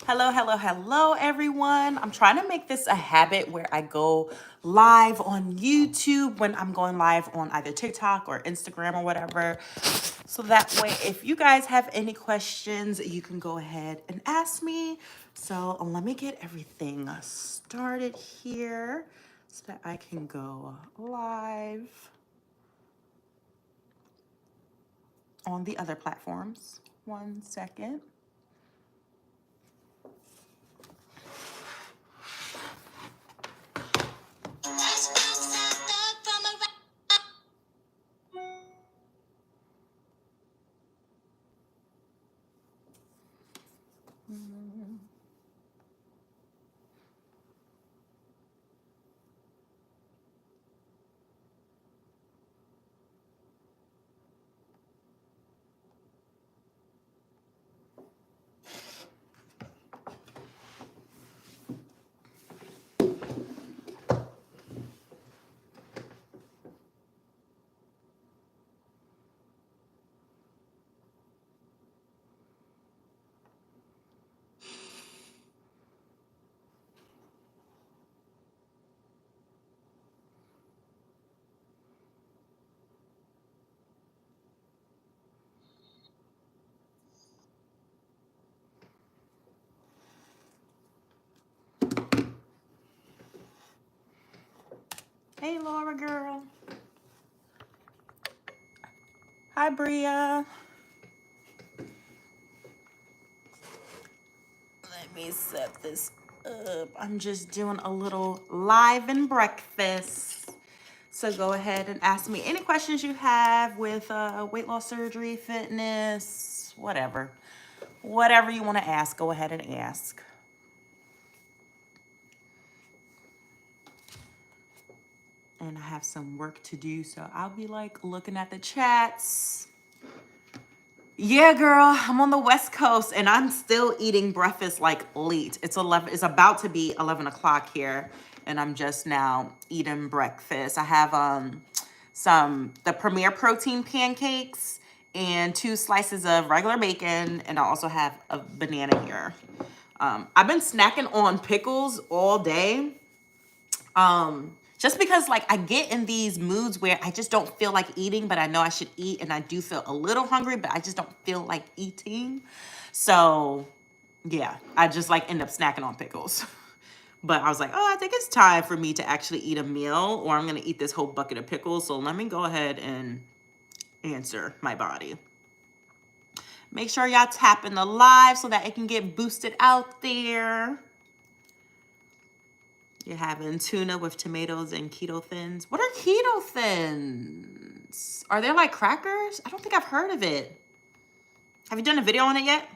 Hello, hello, hello, everyone. I'm trying to make this a habit where I go live on YouTube when I'm going live on either TikTok or Instagram or whatever. So that way, if you guys have any questions, you can go ahead and ask me. So let me get everything started here so that I can go live on the other platforms. 1 second. Hey, Laura girl. Hi, Bria. Let me set this up. I'm just doing a little live and breakfast. So go ahead and ask me any questions you have with weight loss surgery, fitness, whatever. Whatever you want to ask, go ahead and ask. And I have some work to do, so I'll be like looking at the chats. Yeah, girl, I'm on the West Coast and I'm still eating breakfast like late. It's about to be 11 o'clock here, and I'm just now eating breakfast. I have the Premier Protein pancakes and 2 slices of regular bacon, and I also have a banana here. I've been snacking on pickles all day. Just because like I get in these moods where I just don't feel like eating, but I know I should eat, and I do feel a little hungry, but I just don't feel like eating. So yeah, I just like end up snacking on pickles. But I was like, oh, I think it's time for me to actually eat a meal, or I'm gonna eat this whole bucket of pickles. So let me go ahead and answer my body. Make sure y'all tap in the live so that it can get boosted out there. You're having tuna with tomatoes and keto thins. What are keto thins? Are they like crackers? I don't think I've heard of it. Have you done a video on it yet?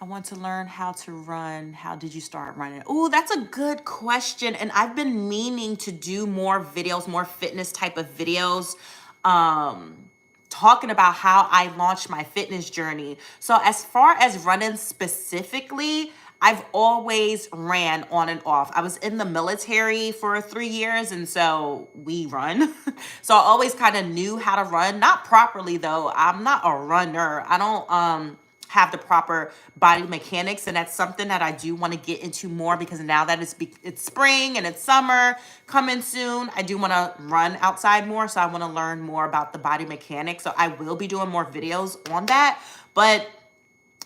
I want to learn how to run. How did you start running? Oh, that's a good question. And I've been meaning to do more videos, more fitness type of videos, talking about how I launched my fitness journey. So as far as running specifically, I've always ran on and off. I was in the military for 3 years, and so we run. So I always kind of knew how to run. Not properly though. I'm not a runner. I don't have the proper body mechanics, and that's something that I do want to get into more, because now that it's spring and it's summer coming soon, I do want to run outside more. So I want to learn more about the body mechanics. So I will be doing more videos on that. But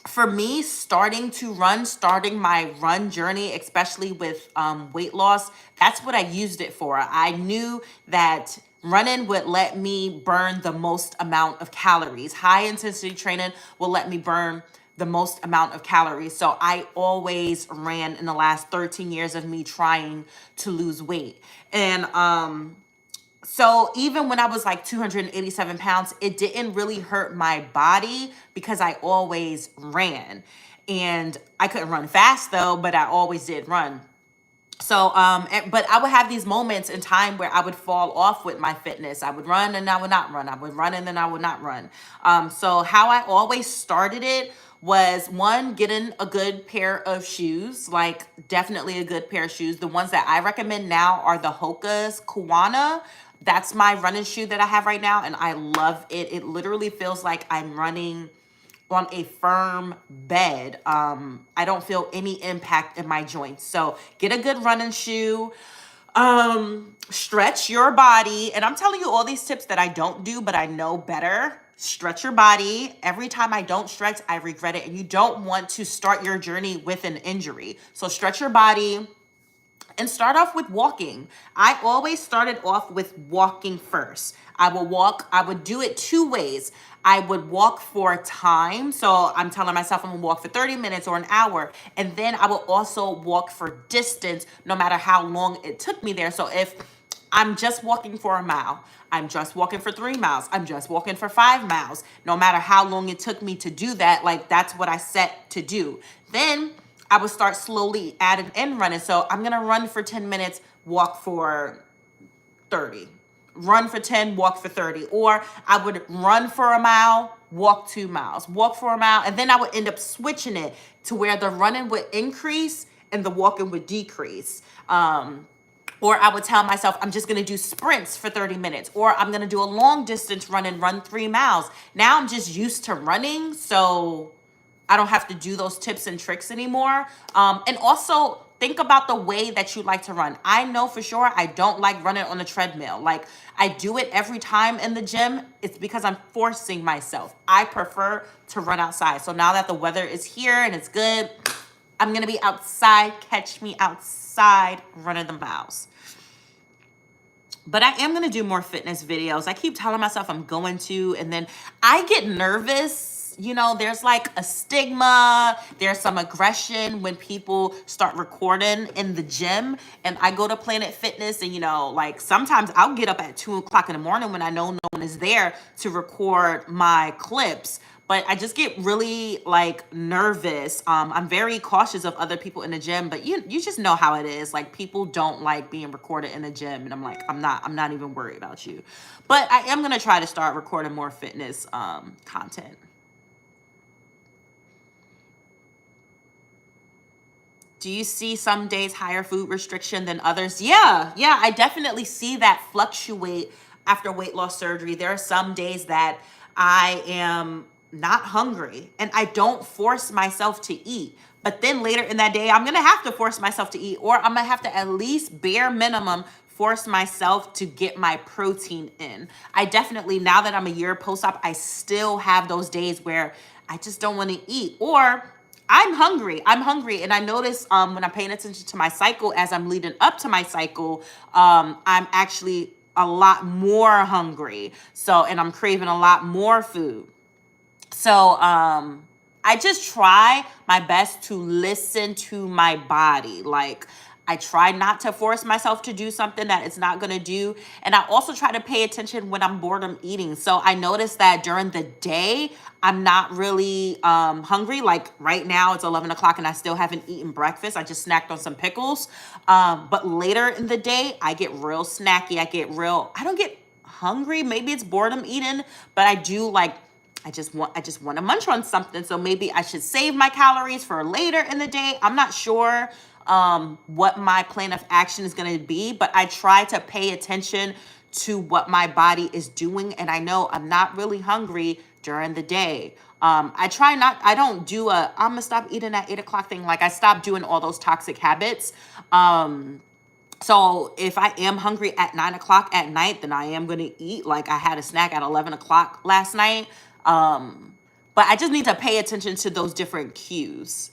for me, starting my run journey, especially with weight loss, that's what I used it for. I knew that running would let me burn the most amount of calories. High intensity training will let me burn the most amount of calories. So I always ran in the last 13 years of me trying to lose weight. And so even when I was like 287 pounds, it didn't really hurt my body because I always ran. And I couldn't run fast though, but I always did run. So, but I would have these moments in time where I would fall off with my fitness. I would run and I would not run. I would run and then I would not run. So how I always started it was, one, getting a good pair of shoes, like definitely a good pair of shoes. The ones that I recommend now are the Hoka's Kuwana. That's my running shoe that I have right now, and I love it. It literally feels like I'm running on a firm bed. I don't feel any impact in my joints. So get a good running shoe. Stretch your body. And I'm telling you all these tips that I don't do, but I know better. Stretch your body. Every time I don't stretch, I regret it. And you don't want to start your journey with an injury. So stretch your body and start off with walking. I always started off with walking first. I would do it two ways. I would walk for time. So I'm telling myself I'm gonna walk for 30 minutes or an hour. And then I will also walk for distance, no matter how long it took me there. So if I'm just walking for a mile, I'm just walking for 3 miles, I'm just walking for 5 miles, no matter how long it took me to do that, like that's what I set to do. Then I would start slowly adding in running. So I'm gonna run for 10 minutes, walk for 30. Run for 10, walk for 30. Or I would run for a mile, walk 2 miles, walk for a mile, and then I would end up switching it to where the running would increase and the walking would decrease. Or I would tell myself, I'm just gonna do sprints for 30 minutes, or I'm gonna do a long distance run and run 3 miles. Now I'm just used to running, so I don't have to do those tips and tricks anymore. And also think about the way that you like to run. I know for sure I don't like running on a treadmill. Like I do it every time in the gym. It's because I'm forcing myself. I prefer to run outside. So now that the weather is here and it's good, I'm gonna be outside. Catch me outside running the miles. But I am gonna do more fitness videos. I keep telling myself I'm going to, and then I get nervous. You know, there's like a stigma, there's some aggression when people start recording in the gym. And I go to Planet Fitness, and you know, like sometimes I'll get up at 2 o'clock in the morning when I know no one is there to record my clips. But I just get really like nervous. I'm very cautious of other people in the gym, but you just know how it is. Like people don't like being recorded in the gym, and I'm like, I'm not even worried about you. But I am gonna try to start recording more fitness content. Do you see some days higher food restriction than others? Yeah, I definitely see that fluctuate after weight loss surgery. There are some days that I am not hungry and I don't force myself to eat. But then later in that day, I'm gonna have to force myself to eat, or I'm gonna have to at least bare minimum force myself to get my protein in. I definitely, now that I'm a year post-op, I still have those days where I just don't want to eat, or I'm hungry. And I notice when I'm paying attention to my cycle, as I'm leading up to my cycle, I'm actually a lot more hungry. So, and I'm craving a lot more food. So, I just try my best to listen to my body. Like, I try not to force myself to do something that it's not gonna do. And I also try to pay attention when I'm bored of eating. So I notice that during the day, I'm not really hungry. Like right now, it's 11 o'clock and I still haven't eaten breakfast. I just snacked on some pickles. But later in the day, I get real snacky. I don't get hungry. Maybe it's boredom eating, but I do like, I just want to munch on something. So maybe I should save my calories for later in the day. I'm not sure what my plan of action is going to be, but I try to pay attention to what my body is doing. And I know I'm not really hungry during the day. I don't do I'm gonna stop eating at 8 o'clock thing. Like I stopped doing all those toxic habits. So if I am hungry at 9 o'clock at night, then I am going to eat. Like I had a snack at 11 o'clock last night. But I just need to pay attention to those different cues.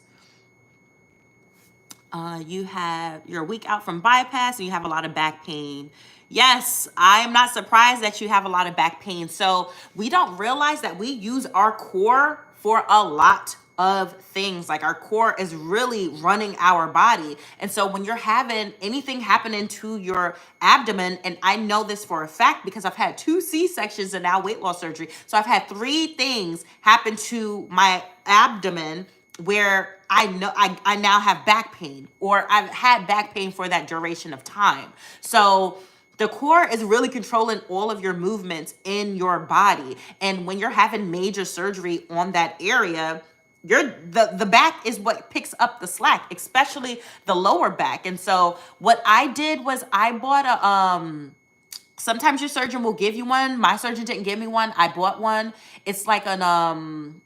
You're a week out from bypass and you have a lot of back pain. Yes, I'm not surprised that you have a lot of back pain. So we don't realize that we use our core for a lot of things. Like our core is really running our body. And so when you're having anything happening to your abdomen, and I know this for a fact because I've had 2 C-sections and now weight loss surgery. So I've had 3 things happen to my abdomen where I know I now have back pain, or I've had back pain for that duration of time. So the core is really controlling all of your movements in your body. And when you're having major surgery on that area, the back is what picks up the slack, especially the lower back. And so what I did was I bought Sometimes your surgeon will give you one. My surgeon didn't give me one. I bought one. It's like an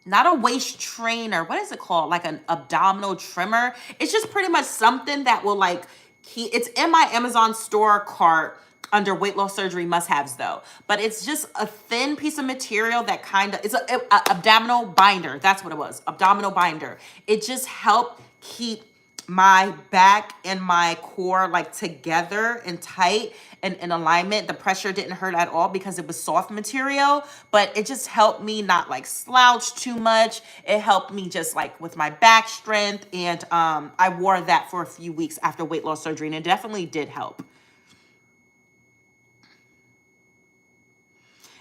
not a waist trainer. What is it called? Like an abdominal trimmer. It's just pretty much something that will like keep. It's in my Amazon store cart under weight loss surgery must-haves though. But it's just a thin piece of material that kind of, it's a abdominal binder. That's what it was. Abdominal binder. It just helped keep my back and my core like together and tight and in alignment. The pressure didn't hurt at all because it was soft material, but it just helped me not like slouch too much. It helped me just like with my back strength. And I wore that for a few weeks after weight loss surgery, and it definitely did help.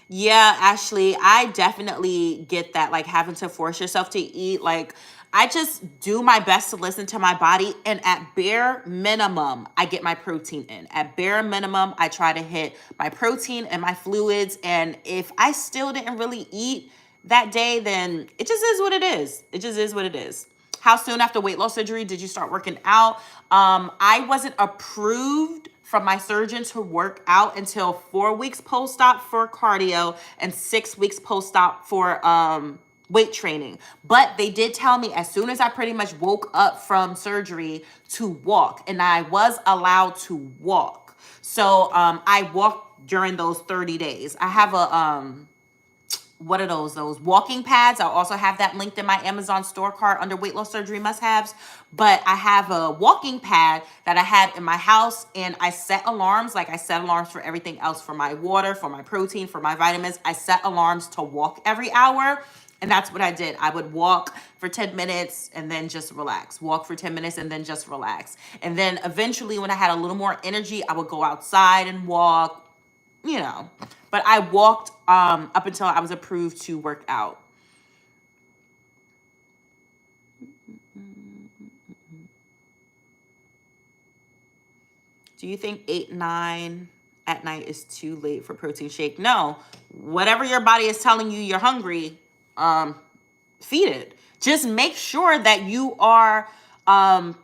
Yeah, Ashley, I definitely get that. Like having to force yourself to eat. Like, I just do my best to listen to my body. And at bare minimum, I get my protein in. At bare minimum, I try to hit my protein and my fluids. And if I still didn't really eat that day, then it just is what it is. It just is what it is. How soon after weight loss surgery did you start working out? I wasn't approved from my surgeon to work out until 4 weeks post-op for cardio and 6 weeks post-op for weight training. But they did tell me as soon as I pretty much woke up from surgery to walk, and I was allowed to walk. So I walked during those 30 days. I have a what are those walking pads. I'll also have that linked in my Amazon store cart under weight loss surgery must-haves. But I have a walking pad that I had in my house, and I set alarms. Like I set alarms for everything else, for my water, for my protein, for my vitamins. I set alarms to walk every hour. And that's what I did. I would walk for 10 minutes and then just relax. Walk for 10 minutes and then just relax. And then eventually when I had a little more energy, I would go outside and walk, you know. But I walked up until I was approved to work out. Do you think 8, 9 at night is too late for protein shake? No. Whatever your body is telling you you're hungry, feed it. Just make sure that you are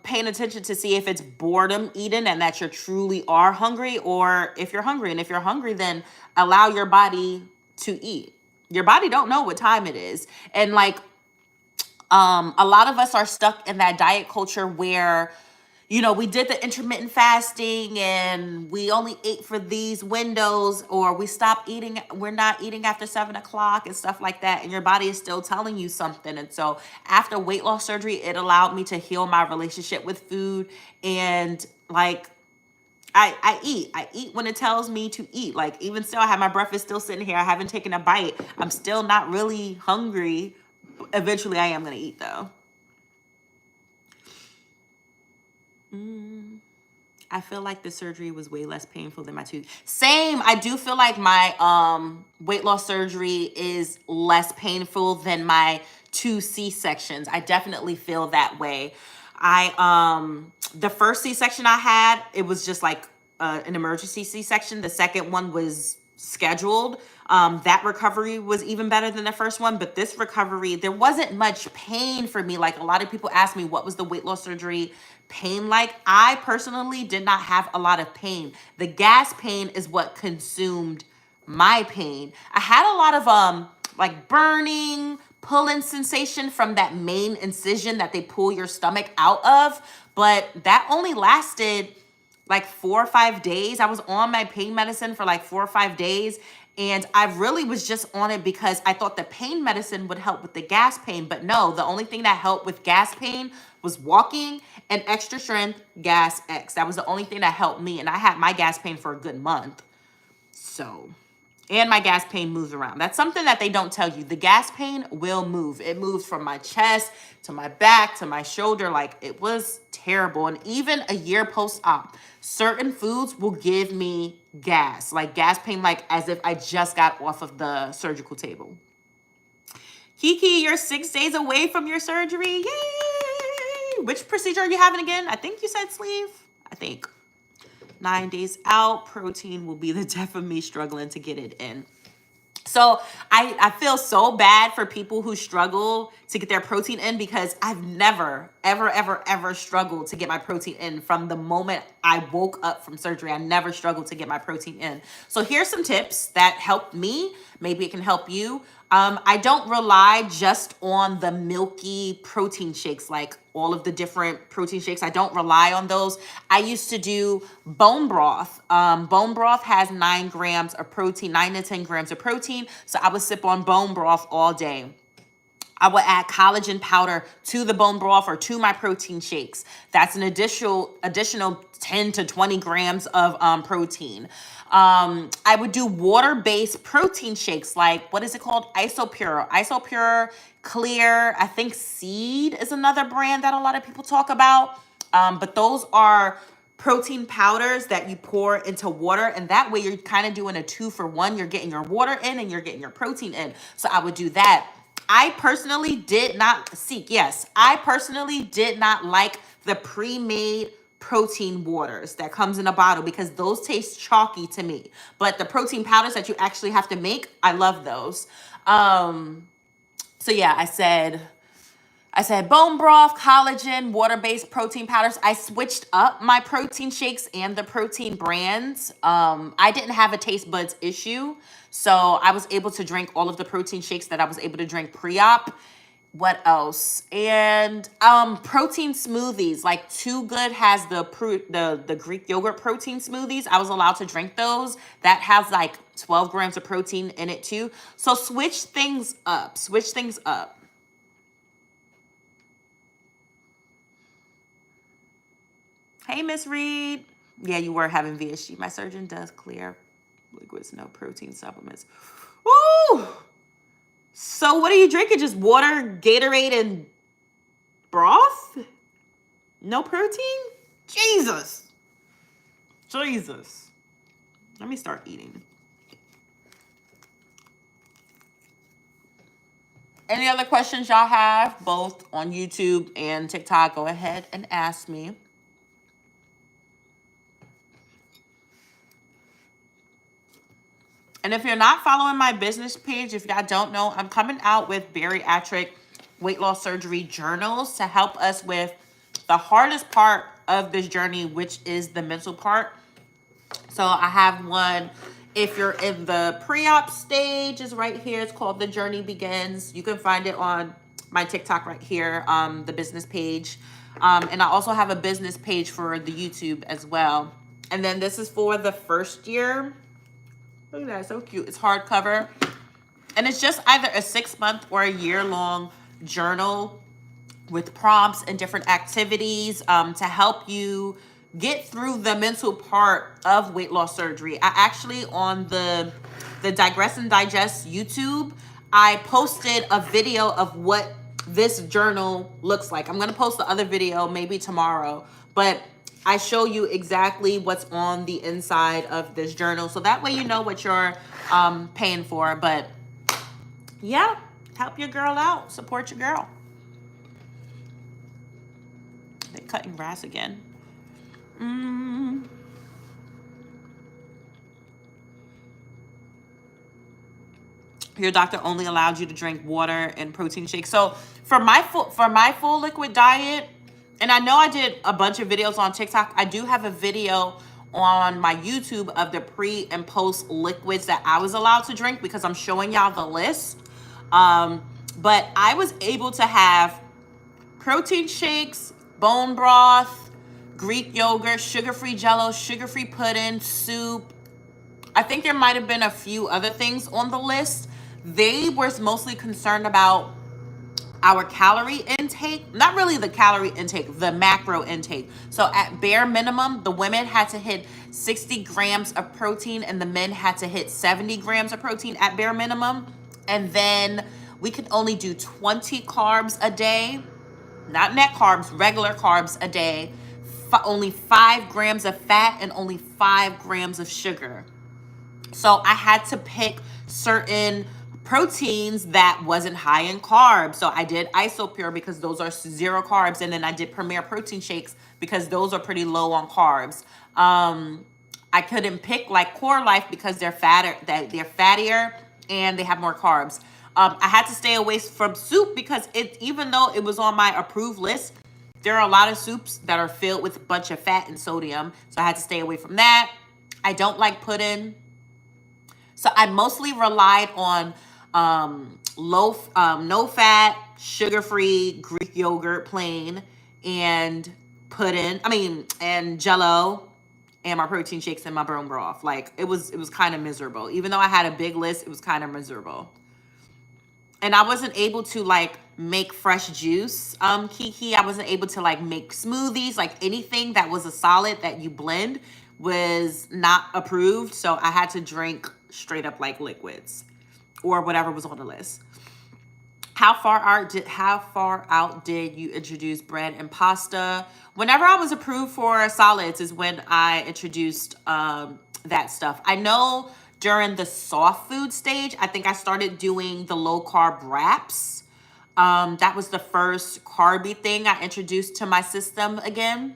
paying attention to see if it's boredom eating and that you truly are hungry, or if you're hungry. And if you're hungry, then allow your body to eat. Your body don't know what time it is. And like a lot of us are stuck in that diet culture where, you know, we did the intermittent fasting and we only ate for these windows, or we stopped eating. We're not eating after 7 o'clock and stuff like that. And your body is still telling you something. And so after weight loss surgery, it allowed me to heal my relationship with food. And like, I eat. I eat when it tells me to eat. Like even still, I have my breakfast still sitting here. I haven't taken a bite. I'm still not really hungry. Eventually I am going to eat though. I feel like the surgery was way less painful than my tooth. Same. I do feel like my weight loss surgery is less painful than my 2 C-sections. I definitely feel that way. The first C-section I had, it was just like an emergency C-section. The second one was scheduled. That recovery was even better than the first one, but this recovery, there wasn't much pain for me. Like a lot of people ask me, what was the weight loss surgery pain like? I personally did not have a lot of pain. The gas pain is what consumed my pain. I had a lot of like burning, pulling sensation from that main incision that they pull your stomach out of, but that only lasted like 4 or 5 days. I was on my pain medicine for like 4 or 5 days. And I really was just on it because I thought the pain medicine would help with the gas pain. But no, the only thing that helped with gas pain was walking and extra strength gas X. That was the only thing that helped me. And I had my gas pain for a good month. So, and my gas pain moves around. That's something that they don't tell you. The gas pain will move. It moves from my chest to my back to my shoulder. Like it was terrible. And even a year post-op, certain foods will give me gas, like gas pain, like as if I just got off of the surgical table. Kiki, you're 6 days away from your surgery. Yay! Which procedure are you having again? I think you said sleeve. I think 9 days out, protein will be the death of me struggling to get it in. So I feel so bad for people who struggle to get their protein in because I've never ever struggled to get my protein in from the moment I woke up from surgery. I never struggled to get my protein in. So here's some tips that helped me. Maybe it can help you. I don't rely just on the milky protein shakes, like all of the different protein shakes. I don't rely on those. I used to do bone broth. Bone broth has 9 grams of protein, 9 to 10 grams of protein. So I would sip on bone broth all day. I would add collagen powder to the bone broth or to my protein shakes. That's an additional 10 to 20 grams of protein. I would do water-based protein shakes, like, what is it called? Isopure. Isopure Clear. I think Seed is another brand that a lot of people talk about. But those are protein powders that you pour into water, and that way you're kind of doing a 2-for-1. You're getting your water in and you're getting your protein in. So I would do that. I personally did not like the pre-made protein waters that comes in a bottle because those taste chalky to me. But the protein powders that you actually have to make, I love those. So yeah, I said bone broth, collagen, water-based protein powders. I switched up my protein shakes and the protein brands. I didn't have a taste buds issue, so I was able to drink all of the protein shakes that I was able to drink pre-op. What else? And protein smoothies, like Too Good has the Greek yogurt protein smoothies. I was allowed to drink those. That has like 12 grams of protein in it too. So switch things up. Hey, Miss Reed. Yeah, you were having VSG. My surgeon does clear liquids, no protein supplements. Woo! So what are you drinking? Just water, Gatorade, and broth? No protein? Jesus. Let me start eating. Any other questions y'all have, both on YouTube and TikTok, go ahead and ask me. And if you're not following my business page, if y'all don't know, I'm coming out with bariatric weight loss surgery journals to help us with the hardest part of this journey, which is the mental part. So I have one, if you're in the pre-op stage, is right here. It's called The Journey Begins. You can find it on my TikTok right here, the business page. And I also have a business page for the YouTube as well. And then this is for the first year. Look at that, so cute. It's hardcover. And it's just either a 6-month or a year-long journal with prompts and different activities to help you get through the mental part of weight loss surgery. I actually, on the Digress and Digest YouTube, I posted a video of what this journal looks like. I'm going to post the other video maybe tomorrow, but I show you exactly what's on the inside of this journal. So that way you know what you're paying for. But yeah, help your girl out. Support your girl. They're cutting grass again. Your doctor only allowed you to drink water and protein shakes. So for my full liquid diet, and I know I did a bunch of videos on TikTok. I do have a video on my YouTube of the pre and post liquids that I was allowed to drink because I'm showing y'all the list. But I was able to have protein shakes, bone broth, Greek yogurt, sugar-free jello, sugar-free pudding, soup. I think there might have been a few other things on the list. They were mostly concerned about our calorie intake, not really the calorie intake, the macro intake. So at bare minimum, the women had to hit 60 grams of protein and the men had to hit 70 grams of protein at bare minimum. And then we could only do 20 carbs a day, not net carbs, regular carbs a day, only 5 grams of fat and only 5 grams of sugar. So I had to pick certain proteins that wasn't high in carbs. So I did Isopure because those are 0 carbs. And then I did Premier Protein Shakes because those are pretty low on carbs. I couldn't pick like Core Life because they're fattier and they have more carbs. I had to stay away from soup because even though it was on my approved list, There are a lot of soups that are filled with a bunch of fat and sodium, so I had to stay away from that. I don't like pudding. So I mostly relied on no fat, sugar free Greek yogurt, plain, and pudding. I mean, and Jello, and my protein shakes and my bone broth. Like it was kind of miserable. Even though I had a big list, it was kind of miserable. And I wasn't able to like make fresh juice, Kiki. I wasn't able to like make smoothies, like anything that was a solid that you blend was not approved. So I had to drink straight up like liquids or whatever was on the list. How far out did you introduce bread and pasta? Whenever I was approved for solids is when I introduced that stuff. I know during the soft food stage, I think I started doing the low carb wraps. That was the first carby thing I introduced to my system again.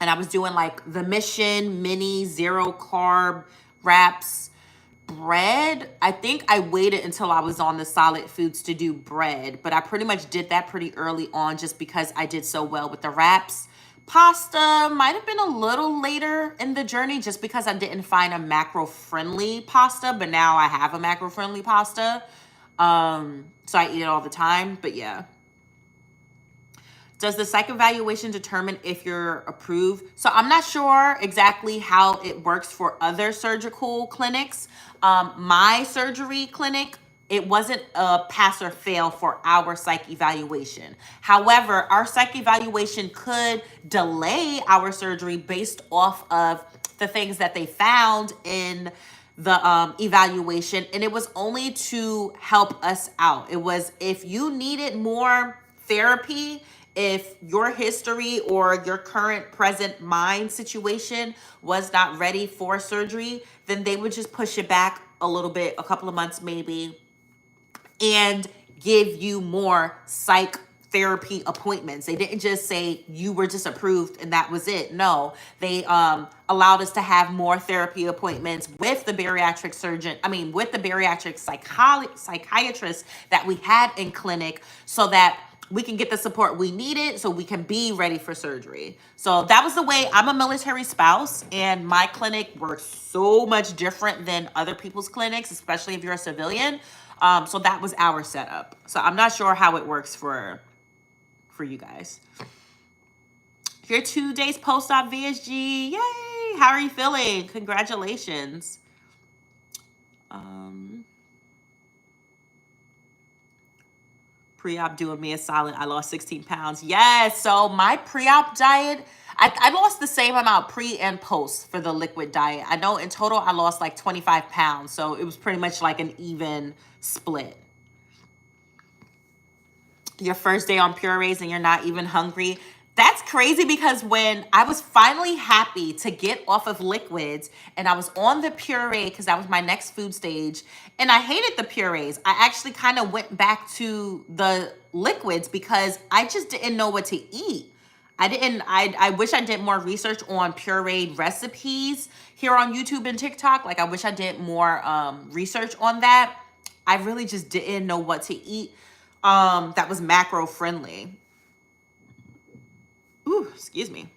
And I was doing like the Mission Mini Zero Carb wraps. Bread, I think I waited until I was on the solid foods to do bread, but I pretty much did that pretty early on just because I did so well with the wraps. Pasta might have been a little later in the journey just because I didn't find a macro friendly pasta, but now I have a macro friendly pasta. So I eat it all the time, but yeah. Does the psych evaluation determine if you're approved? So I'm not sure exactly how it works for other surgical clinics. My surgery clinic, it wasn't a pass or fail for our psych evaluation. However, our psych evaluation could delay our surgery based off of the things that they found in the evaluation. And it was only to help us out. It was if you needed more therapy, if your history or your current present mind situation was not ready for surgery, then they would just push it back a little bit, a couple of months maybe, and give you more psych therapy appointments. They didn't just say you were just approved and that was it. No, they allowed us to have more therapy appointments with the bariatric surgeon. I mean, with the bariatric psychiatrist that we had in clinic so that we can get the support we needed so we can be ready for surgery. So that was the way. I'm a military spouse and my clinic works so much different than other people's clinics, especially if you're a civilian. So that was our setup. So I'm not sure how it works for you guys. You're 2 days post-op VSG. Yay! How are you feeling? Congratulations. Pre-op doing me a solid. I lost 16 pounds. Yes. So my pre-op diet, I lost the same amount pre and post for the liquid diet. I know in total I lost like 25 pounds. So it was pretty much like an even split. Your first day on purees and you're not even hungry. That's crazy because when I was finally happy to get off of liquids and I was on the puree because that was my next food stage and I hated the purees, I actually kind of went back to the liquids because I just didn't know what to eat. I wish I did more research on pureed recipes here on YouTube and TikTok. Like I wish I did more research on that. I really just didn't know what to eat that was macro friendly. Ooh, excuse me.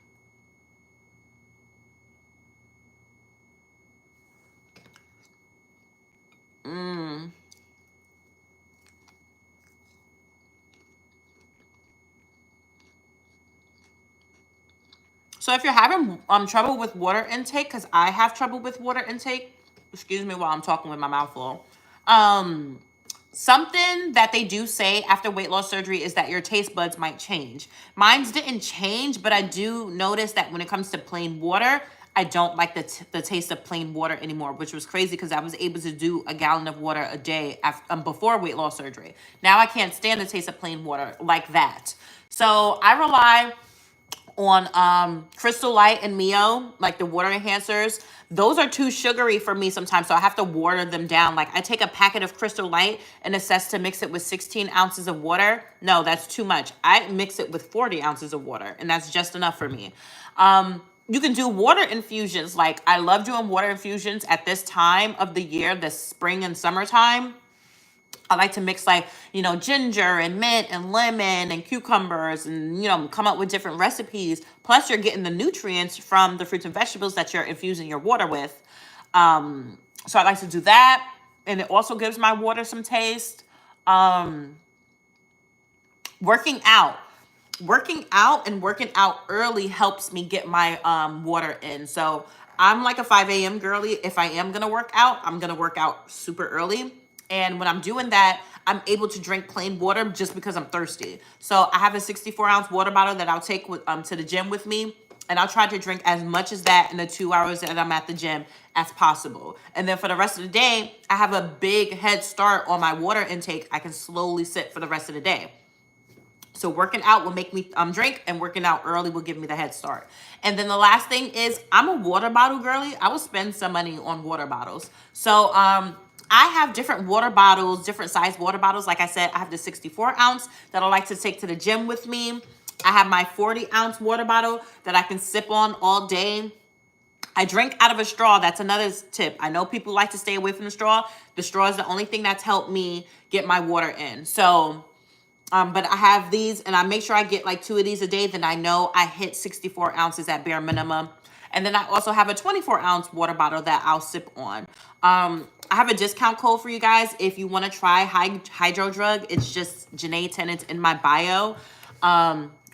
So if you're having trouble with water intake, because I have trouble with water intake, excuse me while I'm talking with my mouth full. Something that they do say after weight loss surgery is that your taste buds might change. Mine's didn't change, but I do notice that when it comes to plain water, I don't like the taste of plain water anymore, which was crazy because I was able to do a gallon of water a day before weight loss surgery. Now I can't stand the taste of plain water like that. So I rely on Crystal Light and Mio, like the water enhancers. Those are too sugary for me sometimes, so I have to water them down. Like I take a packet of Crystal Light and it says to mix it with 16 ounces of water. No, that's too much. I mix it with 40 ounces of water and that's just enough for me. You can do water infusions. Like I love doing water infusions at this time of the year, the spring and summertime. I like to mix like, ginger and mint and lemon and cucumbers and, come up with different recipes. Plus you're getting the nutrients from the fruits and vegetables that you're infusing your water with. So I like to do that. And it also gives my water some taste. Working out. Working out early helps me get my water in. So I'm like a 5 a.m. girly. If I am going to work out, I'm going to work out super early. And when I'm doing that, I'm able to drink plain water just because I'm thirsty. So I have a 64-ounce water bottle that I'll take to the gym with me. And I'll try to drink as much as that in the 2 hours that I'm at the gym as possible. And then for the rest of the day, I have a big head start on my water intake. I can slowly sip for the rest of the day. So working out will make me drink, and working out early will give me the head start. And then the last thing is I'm a water bottle girly. I will spend some money on water bottles. So I have different water bottles, different size water bottles. Like I said, I have the 64-ounce that I like to take to the gym with me. I have my 40-ounce water bottle that I can sip on all day. I drink out of a straw. That's another tip. I know people like to stay away from the straw. The straw is the only thing that's helped me get my water in. So but I have these, and I make sure I get like 2 of these a day. Then I know I hit 64 ounces at bare minimum. And then I also have a 24-ounce water bottle that I'll sip on. I have a discount code for you guys if you want to try Hydro Drug. It's just Janae 10. It's in my bio.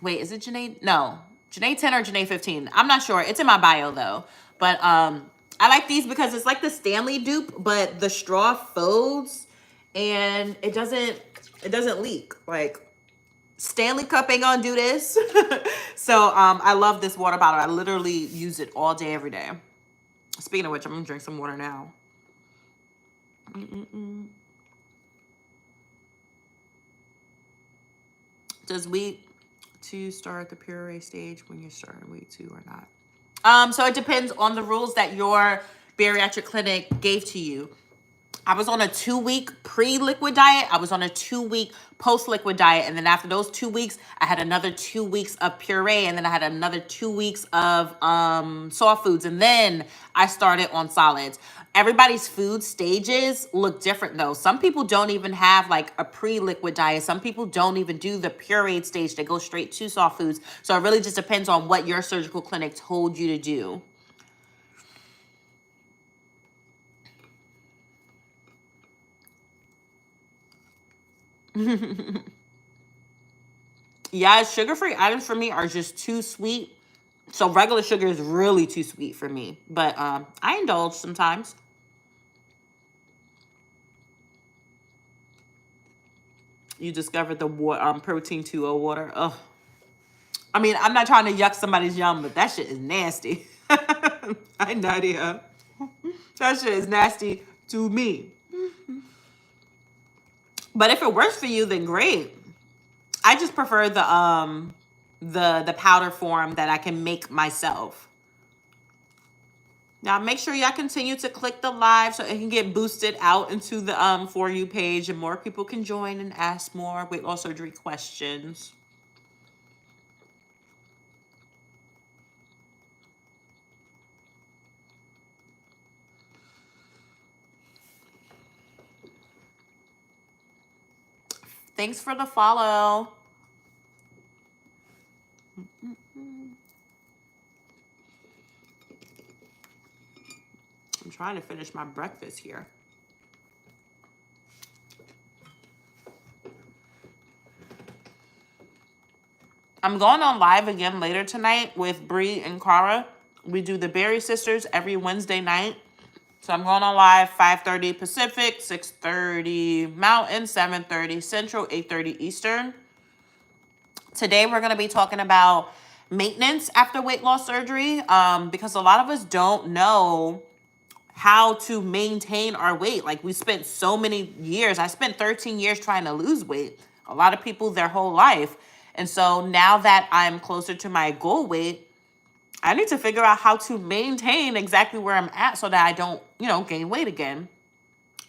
Wait, is it Janae? No, Janae 10 or Janae 15. I'm not sure. It's in my bio though. But I like these because it's like the Stanley dupe, but the straw folds and it doesn't leak. Like Stanley Cup ain't gonna do this. So I love this water bottle. I literally use it all day, every day. Speaking of which, I'm gonna drink some water now. Does week 2 start the puree stage when you're starting week 2 or not? So it depends on the rules that your bariatric clinic gave to you. I was on a 2-week pre-liquid diet. I was on a 2-week post-liquid diet. And then after those 2 weeks, I had another 2 weeks of puree. And then I had another 2 weeks of soft foods. And then I started on solids. Everybody's food stages look different though. Some people don't even have like a pre-liquid diet. Some people don't even do the pureed stage. They go straight to soft foods. So it really just depends on what your surgical clinic told you to do. Yeah, sugar-free items for me are just too sweet. So regular sugar is really too sweet for me. But I indulge sometimes. You discovered the protein 2O water. Ugh. I mean, I'm not trying to yuck somebody's yum, but that shit is nasty. Hi, Nadia. That shit is nasty to me. But if it works for you, then great. I just prefer the powder form that I can make myself. Now make sure y'all continue to click the live so it can get boosted out into the For You page and more people can join and ask more weight loss surgery questions. Thanks for the follow. I'm trying to finish my breakfast here. I'm going on live again later tonight with Bree and Cara. We do the Berry Sisters every Wednesday night. So I'm going on live 5:30 Pacific, 6:30 Mountain, 7:30 Central, 8:30 Eastern. Today we're going to be talking about maintenance after weight loss surgery because a lot of us don't know how to maintain our weight. Like we spent so many years. I spent 13 years trying to lose weight. A lot of people their whole life. And so now that I'm closer to my goal weight, I need to figure out how to maintain exactly where I'm at so that I don't, gain weight again.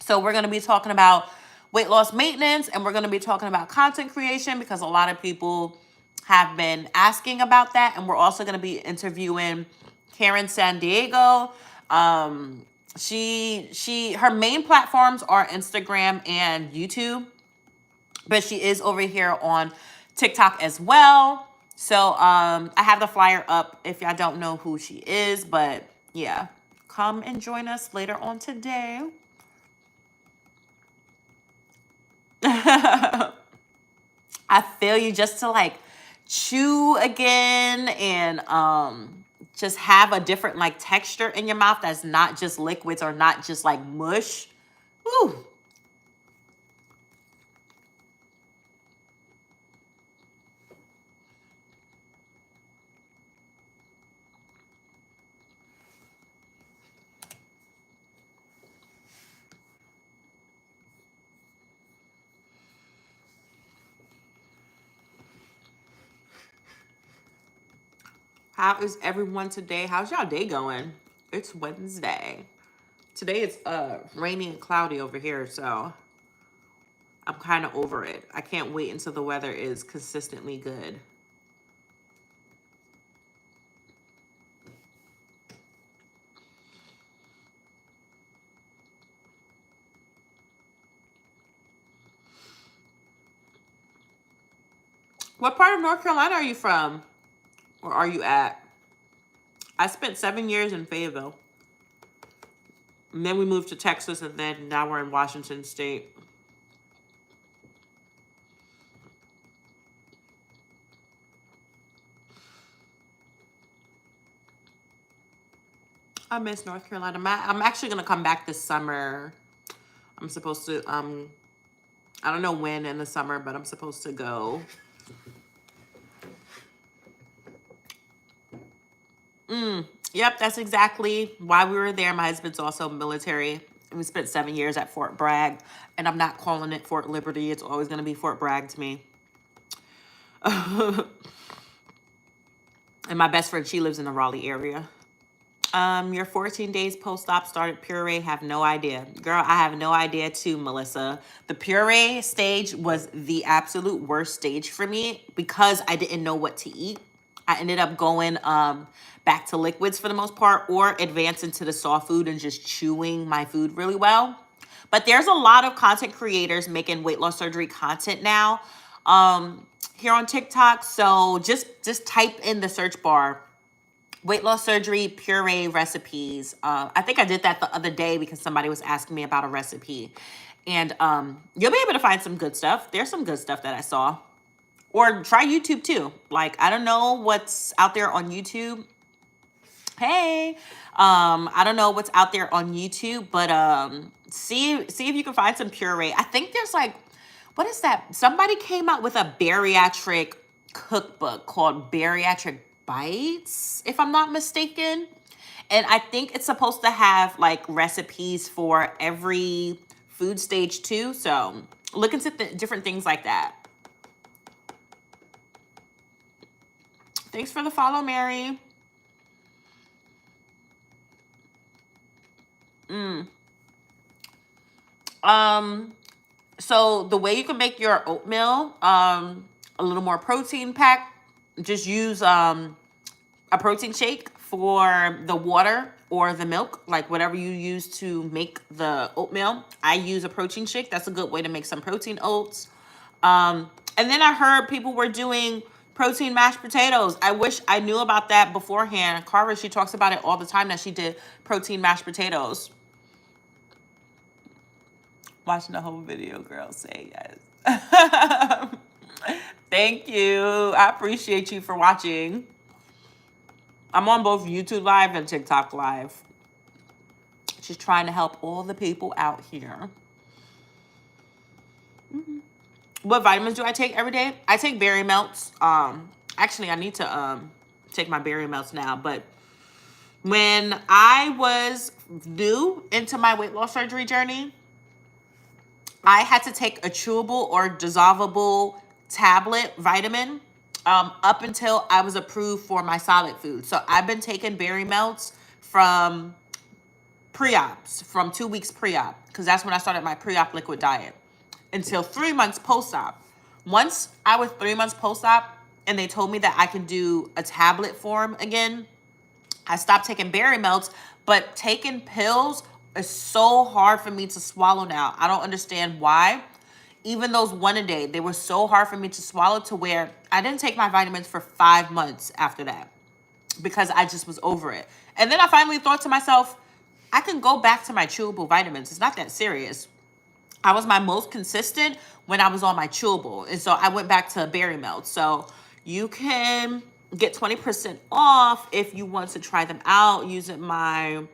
So we're going to be talking about weight loss maintenance, and we're going to be talking about content creation because a lot of people have been asking about that. And we're also going to be interviewing Karen San Diego. Her main platforms are Instagram and YouTube, but she is over here on TikTok as well. So I have the flyer up if y'all don't know who she is, but yeah, come and join us later on today. I feel you, just to like chew again and just have a different like texture in your mouth that's not just liquids or not just like mush. Woo. How is everyone today? How's y'all day going? It's Wednesday. Today it's rainy and cloudy over here, so I'm kind of over it. I can't wait until the weather is consistently good. What part of North Carolina are you from? Or are you at? I spent 7 years in Fayetteville. And then we moved to Texas, and then now we're in Washington State. I miss North Carolina. I'm actually going to come back this summer. I'm supposed to, I don't know when in the summer, but I'm supposed to go. Yep, that's exactly why we were there. My husband's also military. We spent 7 years at Fort Bragg, and I'm not calling it Fort Liberty. It's always going to be Fort Bragg to me. And my best friend, she lives in the Raleigh area. Your 14 days post-op started puree. Have no idea. Girl, I have no idea too, Melissa. The puree stage was the absolute worst stage for me because I didn't know what to eat. I ended up going back to liquids for the most part, or advance into the soft food and just chewing my food really well. But there's a lot of content creators making weight loss surgery content now here on TikTok. So just type in the search bar weight loss surgery puree recipes. I think I did that the other day because somebody was asking me about a recipe. And you'll be able to find some good stuff. There's some good stuff that I saw. Or try YouTube too. Like, I don't know what's out there on YouTube. Hey, I don't know what's out there on YouTube, but see if you can find some puree. I think there's like, what is that? Somebody came out with a bariatric cookbook called Bariatric Bites, if I'm not mistaken. And I think it's supposed to have like recipes for every food stage too. So look into different things like that. Thanks for the follow, Mary. So the way you can make your oatmeal a little more protein packed, just use a protein shake for the water or the milk, like whatever you use to make the oatmeal. I use a protein shake. That's a good way to make some protein oats. And then I heard people were doing protein mashed potatoes. I wish I knew about that beforehand. Carver, she talks about it all the time that she did protein mashed potatoes. Watching the whole video, girl, say yes. Thank you. I appreciate you for watching. I'm on both YouTube Live and TikTok Live. Just trying to help all the people out here. What vitamins do I take every day? I take berry melts. Actually, I need to take my berry melts now. But when I was new into my weight loss surgery journey, I had to take a chewable or dissolvable tablet vitamin up until I was approved for my solid food. So I've been taking berry melts from pre-ops, from 2 weeks pre-op, because that's when I started my pre-op liquid diet, until 3 months post-op. Once I was 3 months post-op and they told me that I can do a tablet form again, I stopped taking berry melts, but taking pills It's so hard for me to swallow now. I don't understand why. Even those one a day, they were so hard for me to swallow to where I didn't take my vitamins for 5 months after that because I just was over it. And then I finally thought to myself, I can go back to my chewable vitamins. It's not that serious. I was my most consistent when I was on my chewable. And so I went back to berry melt. So you can get 20% off if you want to try them out using my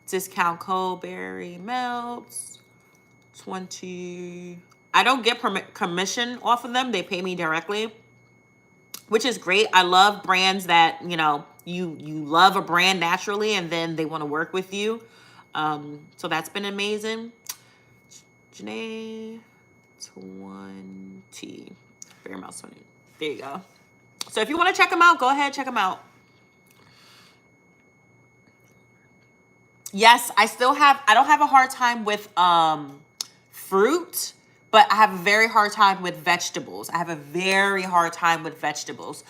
discount code berry melts 20. I don't get commission off of them. They pay me directly, which is great. I love brands that, you love a brand naturally and then they want to work with you. So that's been amazing. Janae 20. Fair Mouse 20. There you go. So if you want to check them out, go ahead, check them out. Yes, I don't have a hard time with fruit, but I have a very hard time with vegetables. I have a very hard time with vegetables.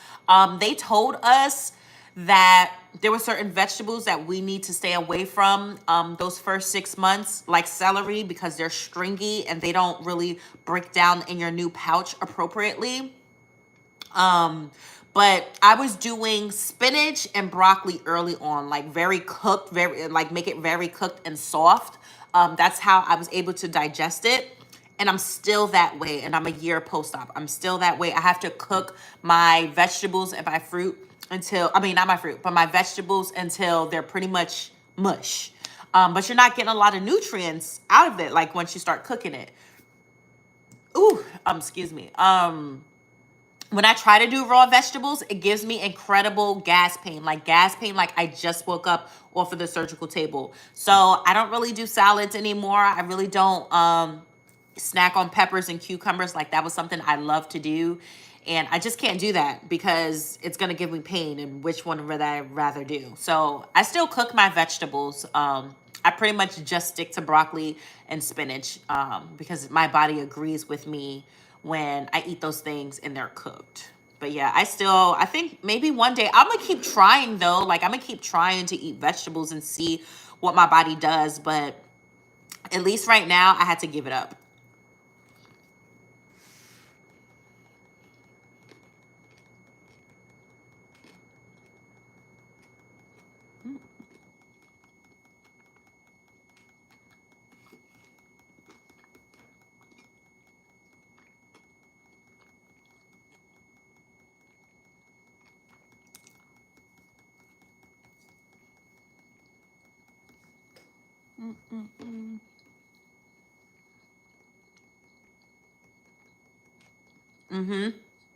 They told us that there were certain vegetables that we need to stay away from those first 6 months, like celery, because they're stringy and they don't really break down in your new pouch appropriately. But I was doing spinach and broccoli early on, like very cooked, make it very cooked and soft. That's how I was able to digest it. And I'm still that way. And I'm a year post-op. I'm still that way. I have to cook my vegetables and my fruit not my fruit, but my vegetables until they're pretty much mush. But you're not getting a lot of nutrients out of it, like once you start cooking it. Ooh, excuse me. When I try to do raw vegetables, it gives me incredible gas pain like I just woke up off of the surgical table. So I don't really do salads anymore. I really don't snack on peppers and cucumbers. Like that was something I love to do. And I just can't do that because it's going to give me pain, and which one would I rather do? So I still cook my vegetables. I pretty much just stick to broccoli and spinach because my body agrees with me when I eat those things and they're cooked. But yeah, I think maybe one day I'm going to keep trying though. Like I'm going to keep trying to eat vegetables and see what my body does. But at least right now I had to give it up.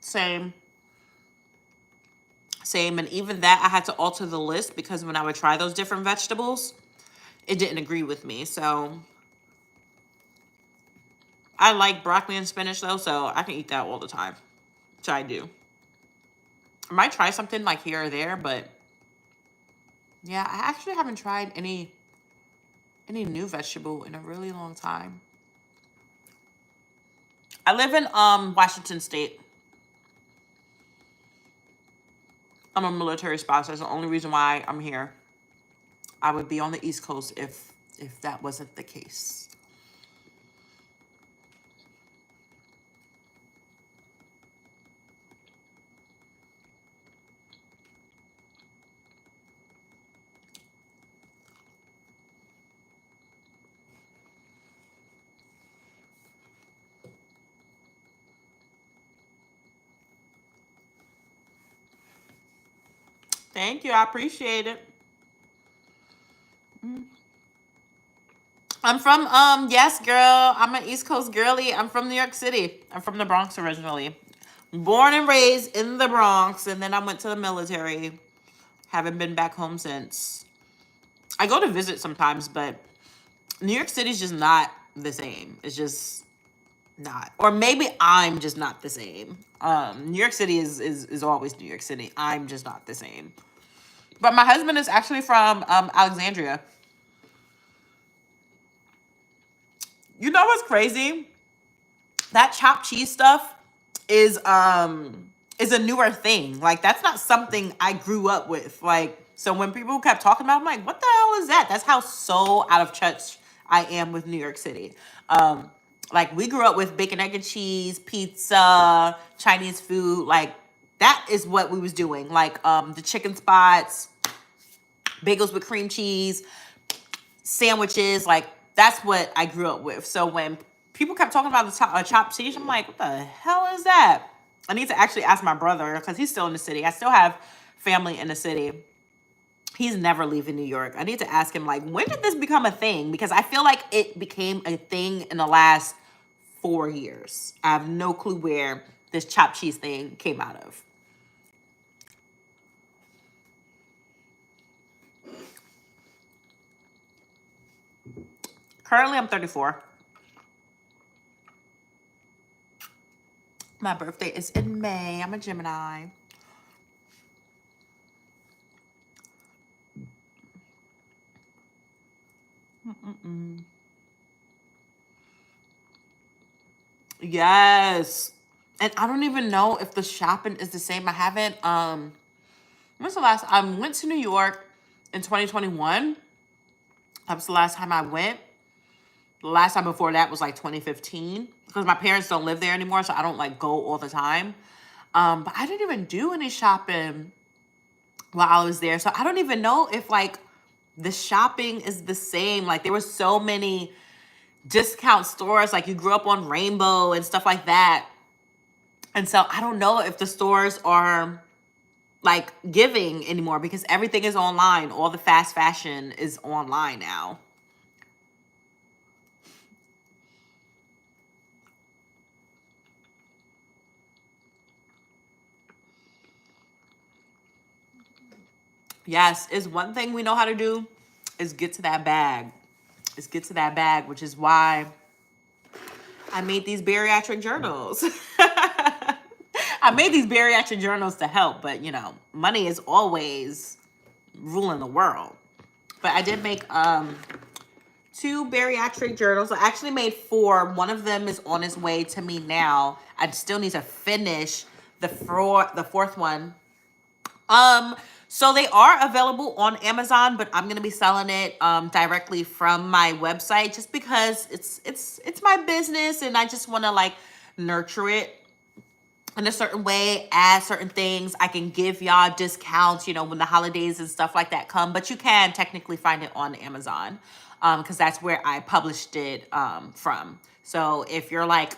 Same. Same. And even that, I had to alter the list because when I would try those different vegetables, it didn't agree with me. So I like broccoli and spinach though, so I can eat that all the time. Which I do. I might try something like here or there, but yeah, I actually haven't tried any new vegetable in a really long time. I live in Washington State. I'm a military spouse. That's the only reason why I'm here. I would be on the East Coast if that wasn't the case. Thank you. I appreciate it. I'm from yes, girl. I'm an East Coast girly. I'm from New York City. I'm from the Bronx originally. Born and raised in the Bronx, and then I went to the military. Haven't been back home since. I go to visit sometimes, but New York City's just not the same. It's just not. Or maybe I'm just not the same. New York City is always New York City. I'm just not the same. But my husband is actually from Alexandria. You know what's crazy? That chopped cheese stuff is a newer thing. Like that's not something I grew up with. Like So when people kept talking about it, I'm like, what the hell is that? That's how so out of touch I am with New York City. Like we grew up with bacon, egg, and cheese, pizza, Chinese food. Like that is what we was doing. Like the chicken spots, bagels with cream cheese, sandwiches. Like that's what I grew up with. So when people kept talking about the chopped cheese, I'm like, what the hell is that? I need to actually ask my brother because he's still in the city. I still have family in the city. He's never leaving New York. I need to ask him, like, when did this become a thing? Because I feel like it became a thing in the last 4 years. I have no clue where this chopped cheese thing came out of. Currently, I'm 34. My birthday is in May. I'm a Gemini. Yes. And I don't even know if the shopping is the same. I haven't when's the last I went to New York in 2021. That was the last time I went. The last time before that was like 2015 because my parents don't live there anymore, so I don't like go all the time. But I didn't even do any shopping while I was there. So I don't even know if like the shopping is the same. Like there were so many discount stores, like you grew up on Rainbow and stuff like that. And so I don't know if the stores are like giving anymore because everything is online. All the fast fashion is online now. Yes, it's one thing we know how to do is get to that bag. Is get to that bag, which is why I made these bariatric journals. I made these bariatric journals to help, but you know, money is always ruling the world. But I did make 2 bariatric journals. I actually made 4. One of them is on its way to me now. I still need to finish the fourth one. So they are available on Amazon, but I'm gonna be selling it directly from my website just because it's my business and I just want to like nurture it in a certain way, add certain things. I can give y'all discounts, you know, when the holidays and stuff like that come, but you can technically find it on Amazon because that's where I published it from. So if you're like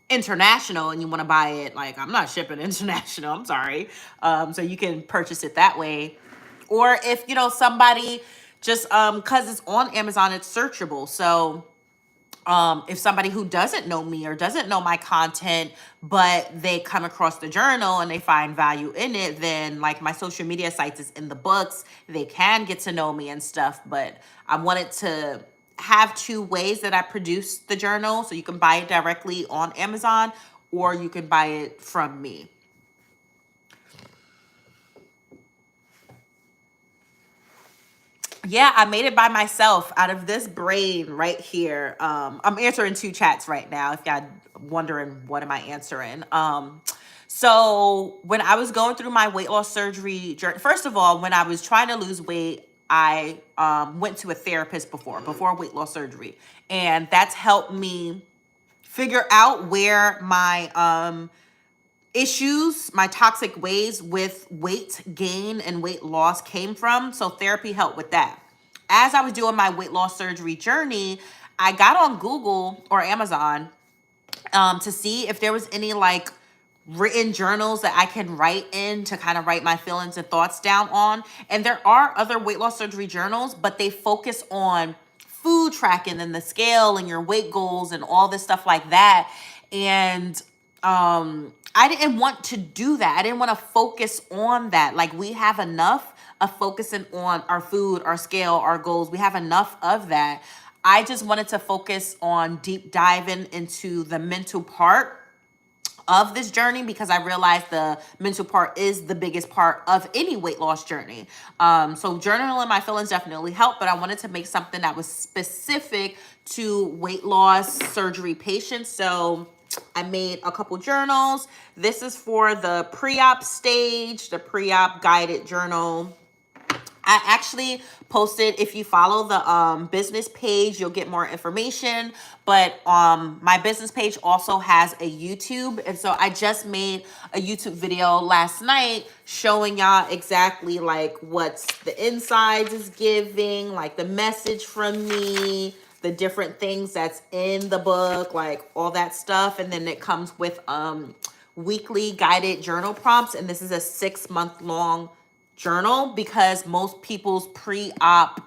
international and you want to buy it, like I'm not shipping international, I'm sorry. So you can purchase it that way. Or if, you know, somebody just because it's on Amazon, it's searchable. So if somebody who doesn't know me or doesn't know my content, but they come across the journal and they find value in it, then like my social media sites is in the books, they can get to know me and stuff. But I wanted to have 2 ways that I produce the journal. So you can buy it directly on Amazon or you can buy it from me. Yeah, I made it by myself out of this brain right here. I'm answering 2 chats right now. If y'all wondering what am I answering. So when I was going through my weight loss surgery journey, first of all, when I was trying to lose weight, I went to a therapist before weight loss surgery, and that's helped me figure out where my issues, my toxic ways with weight gain and weight loss came from. So therapy helped with that. As I was doing my weight loss surgery journey, I got on Google or Amazon to see if there was any like written journals that I can write in to kind of write my feelings and thoughts down on. And there are other weight loss surgery journals, but they focus on food tracking and the scale and your weight goals and all this stuff like that. And I didn't want to do that. I didn't want to focus on that. Like we have enough of focusing on our food, our scale, our goals. We have enough of that. I just wanted to focus on deep diving into the mental part of this journey because I realized the mental part is the biggest part of any weight loss journey. So journaling my feelings definitely helped, but I wanted to make something that was specific to weight loss surgery patients. So I made a couple journals. This is for the pre-op stage, the pre-op guided journal. I actually posted, if you follow the business page, you'll get more information. But my business page also has a YouTube. And so I just made a YouTube video last night showing y'all exactly like what's the insides is giving, like the message from me, the different things that's in the book, like all that stuff. And then it comes with weekly guided journal prompts. And this is a 6-month long journal because most people's pre-op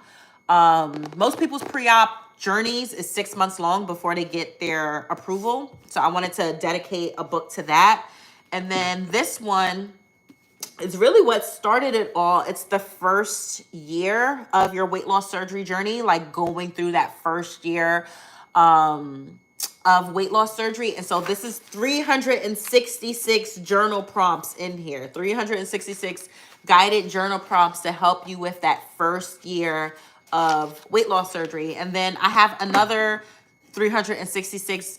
journeys is 6 months long before they get their approval. So I wanted to dedicate a book to that. And then this one is really what started it all. It's the first year of your weight loss surgery journey, like going through that first year of weight loss surgery. And so this is 366 journal prompts in here, 366 guided journal prompts to help you with that first year of weight loss surgery. And then I have another 366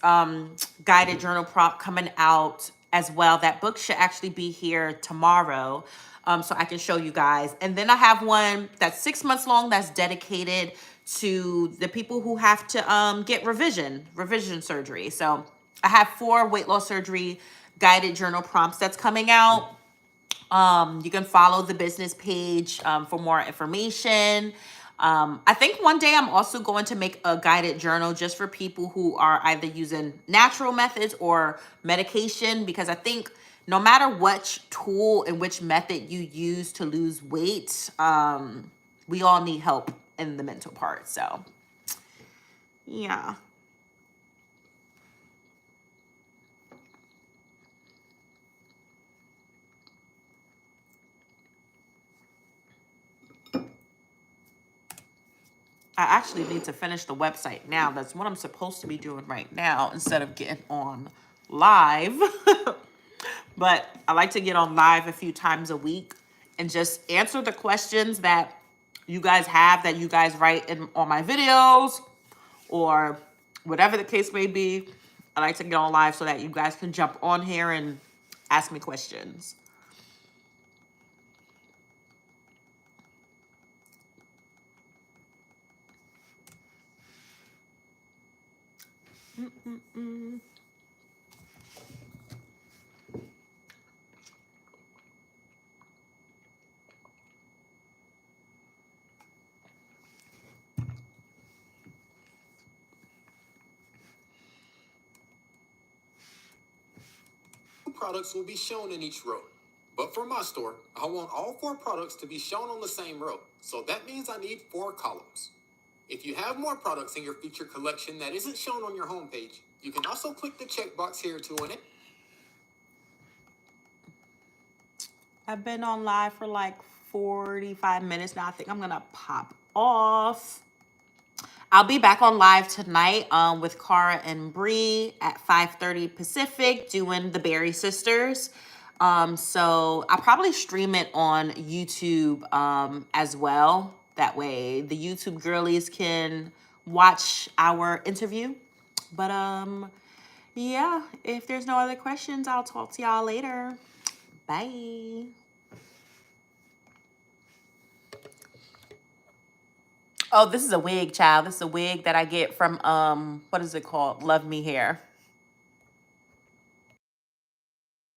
guided journal prompt coming out as well. That book should actually be here tomorrow, so I can show you guys. And then I have one that's 6 months long that's dedicated to the people who have to get revision surgery. So I have 4 weight loss surgery guided journal prompts that's coming out. You can follow the business page for more information. I think one day I'm also going to make a guided journal just for people who are either using natural methods or medication, because I think no matter which tool and which method you use to lose weight, we all need help in the mental part. So, yeah. I actually need to finish the website now. That's what I'm supposed to be doing right now instead of getting on live. But I like to get on live a few times a week and just answer the questions that you guys have, that you guys write on my videos or whatever the case may be. I like to get on live so that you guys can jump on here and ask me questions. Products will be shown in each row. But for my store, I want all 4 products to be shown on the same row. So that means I need 4 columns. If you have more products in your feature collection that isn't shown on your homepage, you can also click the checkbox here to win it. I've been on live for like 45 minutes now. I think I'm going to pop off. I'll be back on live tonight with Cara and Bree at 5:30 Pacific doing the Berry Sisters. So I'll probably stream it on YouTube as well. That way the YouTube girlies can watch our interview. But yeah, if there's no other questions, I'll talk to y'all later. Bye. Oh, this is a wig, child. This is a wig that I get from, what is it called? Love Me Hair.